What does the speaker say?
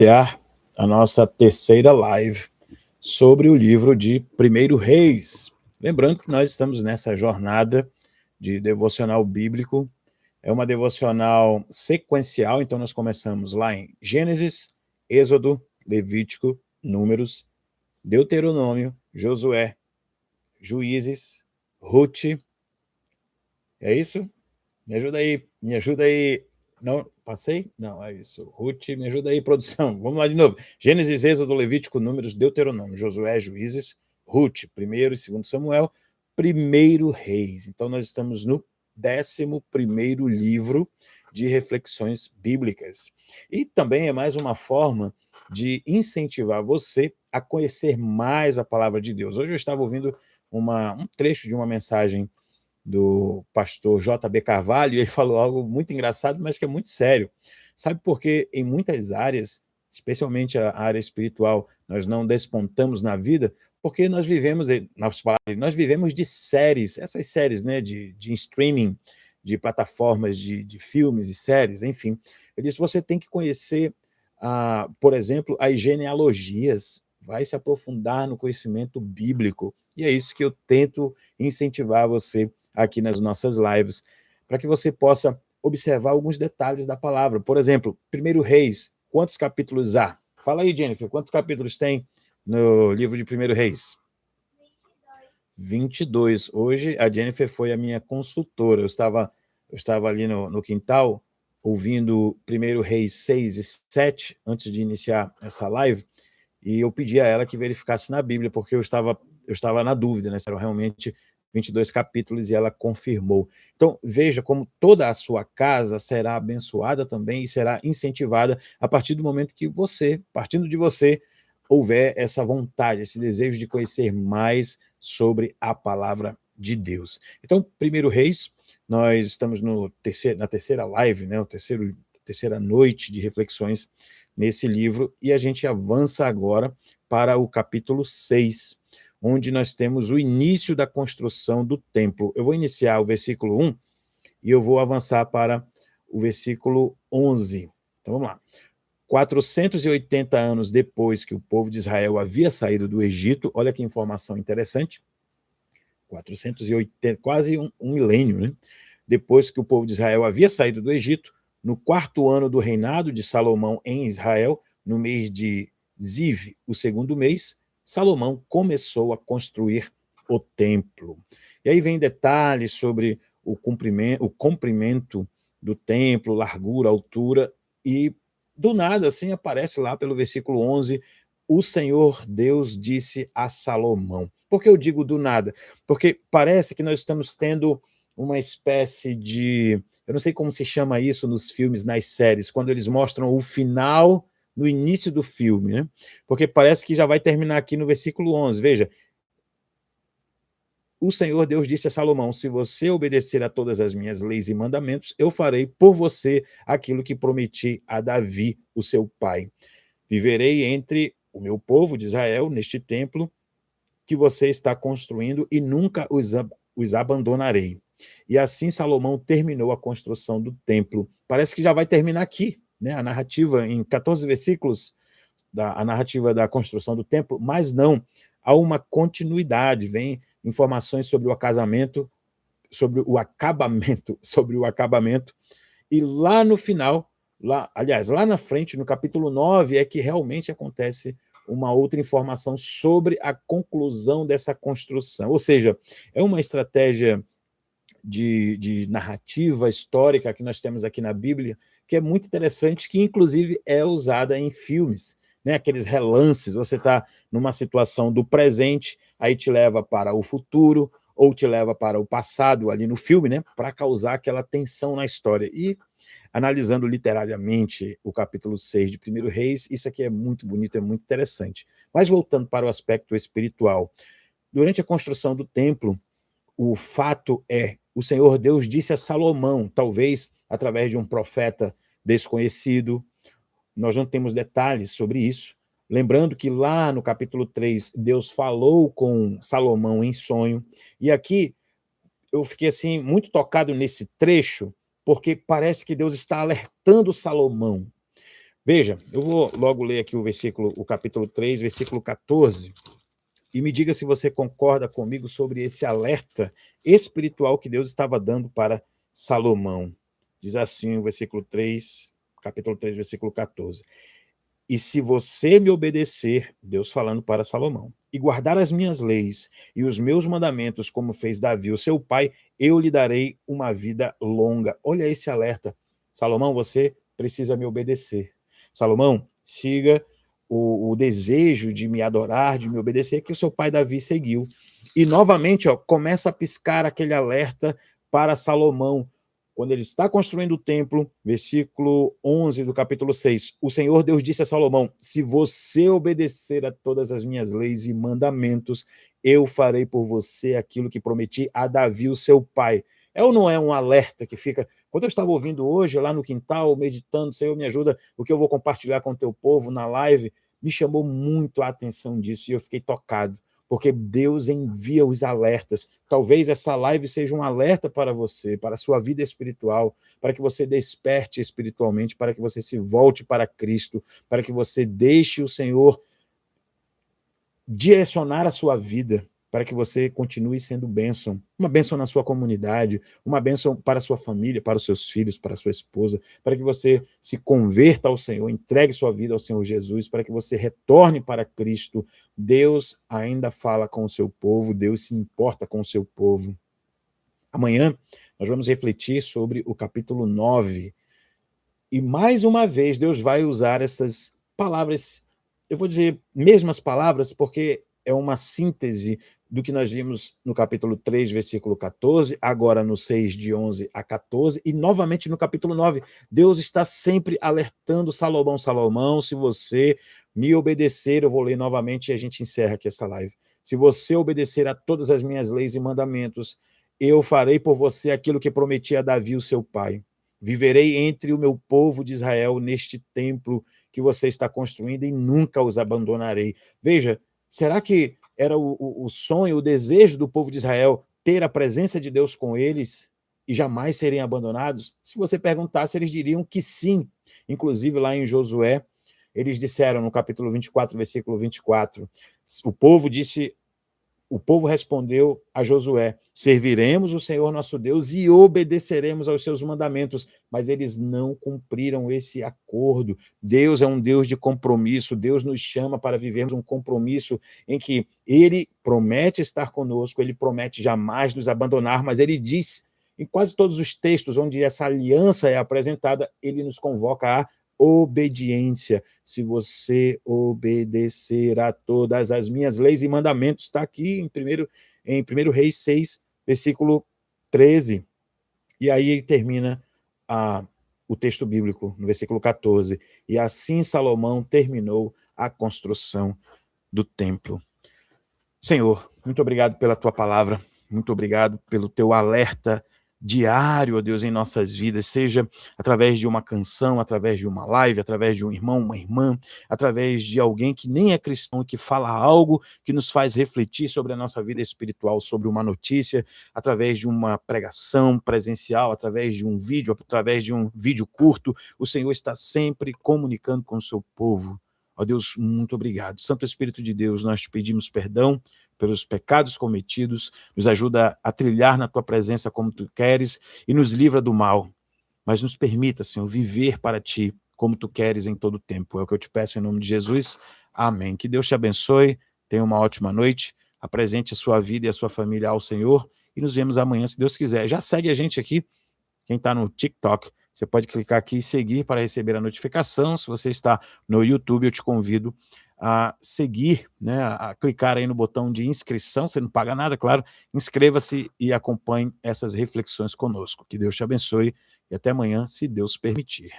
iniciar a nossa terceira live sobre o livro de 1 Reis. Lembrando que nós estamos nessa jornada de devocional bíblico. É uma devocional sequencial, então nós começamos lá em Gênesis, Êxodo, Levítico, Números, Deuteronômio, Josué, Juízes, Ruth. É isso? Me ajuda aí, me ajuda aí. Não, passei? Não, é isso. Ruth, me ajuda aí, produção. Vamos lá de novo. Gênesis, Êxodo, Levítico, Números, Deuteronômio, Josué, Juízes, Ruth, 1º e 2º Samuel, 1 Reis. Então nós estamos no 11º livro de reflexões bíblicas. E também é mais uma forma de incentivar você a conhecer mais a palavra de Deus. Hoje eu estava ouvindo um trecho de uma mensagem do pastor J.B. Carvalho, e ele falou algo muito engraçado, mas que é muito sério. Sabe por que em muitas áreas, especialmente a área espiritual, nós não despontamos na vida? Porque nós vivemos, nós vivemos de séries, essas séries, né, de streaming, de plataformas de filmes e séries, enfim. Ele disse, você tem que conhecer, por exemplo, as genealogias, vai se aprofundar no conhecimento bíblico, e é isso que eu tento incentivar você aqui nas nossas lives, para que você possa observar alguns detalhes da palavra. Por exemplo, 1 Reis, quantos capítulos há? Fala aí, Jennifer, quantos capítulos tem no livro de 1 Reis? 22. Hoje a Jennifer foi a minha consultora. Eu estava ali no quintal, ouvindo 1 Reis 6 e 7, antes de iniciar essa live, e eu pedi a ela que verificasse na Bíblia, porque eu estava na dúvida, né, se eram realmente 22 capítulos, e ela confirmou. Então, veja como toda a sua casa será abençoada também e será incentivada a partir do momento que você, partindo de você, houver essa vontade, esse desejo de conhecer mais sobre a palavra de Deus. Então, 1 Reis, nós estamos na terceira live, né, terceira noite de reflexões nesse livro, e a gente avança agora para o capítulo 6, onde nós temos o início da construção do templo. Eu vou iniciar o versículo 1 e eu vou avançar para o versículo 11. Então vamos lá. 480 anos depois que o povo de Israel havia saído do Egito, olha que informação interessante, 480, quase um milênio, né? Depois que o povo de Israel havia saído do Egito, no 4º ano do reinado de Salomão em Israel, no mês de Ziv, o 2º mês, Salomão começou a construir o templo. E aí vem detalhes sobre o comprimento do templo, largura, altura, e do nada, assim, aparece lá pelo versículo 11, o Senhor Deus disse a Salomão. Por que eu digo do nada? Porque parece que nós estamos tendo uma espécie de... Eu não sei como se chama isso nos filmes, nas séries, quando eles mostram o final no início do filme, né? Porque parece que já vai terminar aqui no versículo 11. Veja, o Senhor Deus disse a Salomão, se você obedecer a todas as minhas leis e mandamentos, eu farei por você aquilo que prometi a Davi, o seu pai. Viverei entre o meu povo de Israel, neste templo que você está construindo, e nunca os abandonarei. E assim Salomão terminou a construção do templo. Parece que já vai terminar aqui, né? A narrativa, em 14 versículos, a narrativa da construção do templo, mas não, há uma continuidade, vem informações sobre o sobre o acabamento, e lá no final, lá na frente, no capítulo 9, é que realmente acontece uma outra informação sobre a conclusão dessa construção. Ou seja, é uma estratégia de narrativa histórica que nós temos aqui na Bíblia, que é muito interessante, que inclusive é usada em filmes, né? Aqueles relances, você está numa situação do presente, aí te leva para o futuro, ou te leva para o passado ali no filme, né? Para causar aquela tensão na história. E analisando literariamente o capítulo 6 de 1 Reis, isso aqui é muito bonito, é muito interessante. Mas voltando para o aspecto espiritual, durante a construção do templo, o fato é, o Senhor Deus disse a Salomão, talvez através de um profeta desconhecido, nós não temos detalhes sobre isso, lembrando que lá no capítulo 3, Deus falou com Salomão em sonho, e aqui eu fiquei assim muito tocado nesse trecho, porque parece que Deus está alertando Salomão. Veja, eu vou logo ler aqui o capítulo 3, versículo 14, e me diga se você concorda comigo sobre esse alerta espiritual que Deus estava dando para Salomão. Diz assim o versículo 3, capítulo 3, versículo 14. E se você me obedecer, Deus falando para Salomão, e guardar as minhas leis e os meus mandamentos, como fez Davi, o seu pai, eu lhe darei uma vida longa. Olha esse alerta. Salomão, você precisa me obedecer. Salomão, siga o desejo de me adorar, de me obedecer, que o seu pai Davi seguiu. E novamente, começa a piscar aquele alerta para Salomão, quando ele está construindo o templo, versículo 11 do capítulo 6, o Senhor Deus disse a Salomão, se você obedecer a todas as minhas leis e mandamentos, eu farei por você aquilo que prometi a Davi, o seu pai. É ou não é um alerta que fica... Quando eu estava ouvindo hoje, lá no quintal, meditando, Senhor, me ajuda, o que eu vou compartilhar com o teu povo na live, me chamou muito a atenção disso e eu fiquei tocado, porque Deus envia os alertas. Talvez essa live seja um alerta para você, para a sua vida espiritual, para que você desperte espiritualmente, para que você se volte para Cristo, para que você deixe o Senhor direcionar a sua vida, para que você continue sendo bênção. Uma bênção na sua comunidade, uma bênção para a sua família, para os seus filhos, para a sua esposa, para que você se converta ao Senhor, entregue sua vida ao Senhor Jesus, para que você retorne para Cristo. Deus ainda fala com o seu povo, Deus se importa com o seu povo. Amanhã nós vamos refletir sobre o capítulo 9. E mais uma vez Deus vai usar essas palavras, eu vou dizer mesmas palavras, porque é uma síntese do que nós vimos no capítulo 3, versículo 14, agora no 6, de 11 a 14, e novamente no capítulo 9. Deus está sempre alertando Salomão, Salomão, se você me obedecer, eu vou ler novamente e a gente encerra aqui essa live. Se você obedecer a todas as minhas leis e mandamentos, eu farei por você aquilo que prometi a Davi, o seu pai. Viverei entre o meu povo de Israel neste templo que você está construindo e nunca os abandonarei. Veja, será que era o sonho, o desejo do povo de Israel ter a presença de Deus com eles e jamais serem abandonados? Se você perguntasse, eles diriam que sim. Inclusive lá em Josué, eles disseram no capítulo 24, versículo 24, o povo respondeu a Josué, serviremos o Senhor nosso Deus e obedeceremos aos seus mandamentos, mas eles não cumpriram esse acordo. Deus é um Deus de compromisso, Deus nos chama para vivermos um compromisso em que ele promete estar conosco, ele promete jamais nos abandonar, mas ele diz, em quase todos os textos onde essa aliança é apresentada, ele nos convoca a obediência. Se você obedecer a todas as minhas leis e mandamentos, está aqui em 1 Reis 6, versículo 13. E aí termina o texto bíblico, no versículo 14. E assim Salomão terminou a construção do templo. Senhor, muito obrigado pela tua palavra, muito obrigado pelo teu alerta diário, ó Deus, em nossas vidas, seja através de uma canção, através de uma live, através de um irmão, uma irmã, através de alguém que nem é cristão, que fala algo que nos faz refletir sobre a nossa vida espiritual, sobre uma notícia, através de uma pregação presencial, através de um vídeo, através de um vídeo curto, o Senhor está sempre comunicando com o seu povo. Ó Deus, muito obrigado. Santo Espírito de Deus, nós te pedimos perdão pelos pecados cometidos, nos ajuda a trilhar na tua presença como tu queres e nos livra do mal. Mas nos permita, Senhor, viver para ti como tu queres em todo o tempo. É o que eu te peço em nome de Jesus. Amém. Que Deus te abençoe, tenha uma ótima noite, apresente a sua vida e a sua família ao Senhor e nos vemos amanhã, se Deus quiser. Já segue a gente aqui, quem está no TikTok, você pode clicar aqui e seguir para receber a notificação. Se você está no YouTube, eu te convido a seguir, né, a clicar aí no botão de inscrição, você não paga nada, claro, inscreva-se e acompanhe essas reflexões conosco. Que Deus te abençoe e até amanhã, se Deus permitir.